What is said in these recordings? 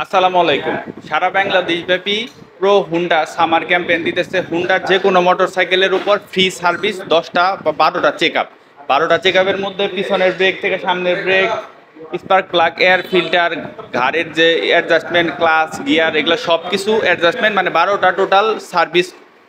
আসসালামু আলাইকুম। সারা বাংলাদেশব্যাপী pro Honda summer campaign দিতেছে। হুন্ডার যে কোনো মোটরসাইকেলের উপর ফ্রি সার্ভিস 10টা বা 12টা চেক আপ। 12টা চেক আপের মধ্যে পিছনের ব্রেক থেকে সামনের brake, spark plug, air filter, ঘাড়ের যে অ্যাডজাস্টমেন্ট, ক্লাচ, গিয়ার, এগুলো সব কিছু অ্যাডজাস্টমেন্ট, মানে 12টা টোটাল সার্ভিস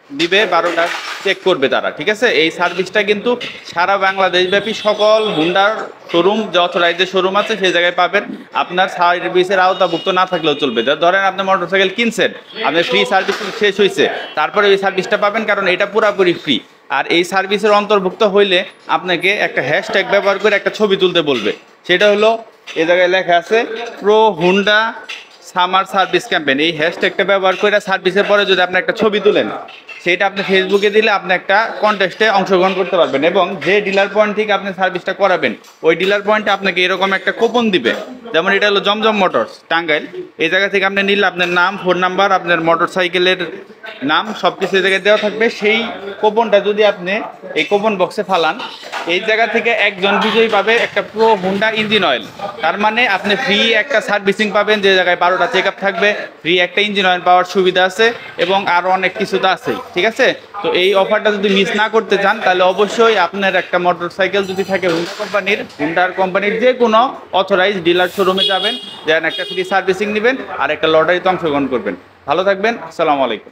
দিবে, 12টা চেক করবে তারা। ঠিক আছে, এই সার্ভিসটা কিন্তু সারা বাংলাদেশব্যাপী সকল হুন্ডার শোরুম, যে অথরাইজড শোরুম আছে সেই জায়গায় পাবেন। আপনার সার্ভিসের আওতাভুক্ত না থাকলেও চলবে। ধরেন আপনি মোটরসাইকেল কিনছেন, আপনার ফ্রি সার্ভিস শেষ হয়েছে, তারপরে এই সার্ভিসটা পাবেন, কারণ এটা পুরোপুরি ফ্রি। আর এই সার্ভিসের অন্তর্ভুক্ত হইলে আপনাকে একটা হ্যাশট্যাগ ব্যবহার করে একটা ছবি তুলতে বলবে। সেটা হলো, এ জায়গায় লেখা আছে pro Honda summer service campaign. এই হ্যাশট্যাগটা ব্যবহার করে সার্ভিসের পরে যদি আপনি একটা ছবি তুলেন, সেটা আপনি ফেসবুকে দিলে আপনি একটা কন্টেস্টে অংশগ্রহণ করতে পারবেন। এবং যে ডিলার পয়েন্ট থেকে আপনি সার্ভিসটা করাবেন, ওই ডিলার পয়েন্টে আপনাকে এরকম একটা কুপন দিবে। যেমন এটা হলো জমজম মোটরস টাঙ্গাইল, এই জায়গা থেকে আপনি নিলে আপনার নাম, ফোন নাম্বার, আপনার মোটরসাইকেলের নাম সব কিছু এই জায়গায় দেওয়া থাকবে। সেই কুপনটা যদি আপনি এই কুপন বক্সে ফালান, এই জায়গা থেকে একজন বিজয়ী পাবে একটা প্রো হুন্ডা ইঞ্জিন অয়েল। তার মানে আপনি ফ্রি একটা সার্ভিসিং পাবেন, যে জায়গায় 12টা চেক আপ থাকবে, ফ্রি একটা ইঞ্জিন অয়েল পাওয়ার সুবিধা আছে, এবং আরও অনেক কিছু তো আছেই। ঠিক আছে, তো এই অফারটা যদি মিস না করতে চান, তাহলে অবশ্যই আপনার একটা মোটরসাইকেল যদি থাকে হুন্ডার কোম্পানির যে কোনো অথরাইজ ডিলার শোরুমে যাবেন, যেন একটা ফ্রি সার্ভিসিং নেবেন আর একটা লটারিতে অংশগ্রহণ করবেন। ভালো থাকবেন, আসসালামু আলাইকুম।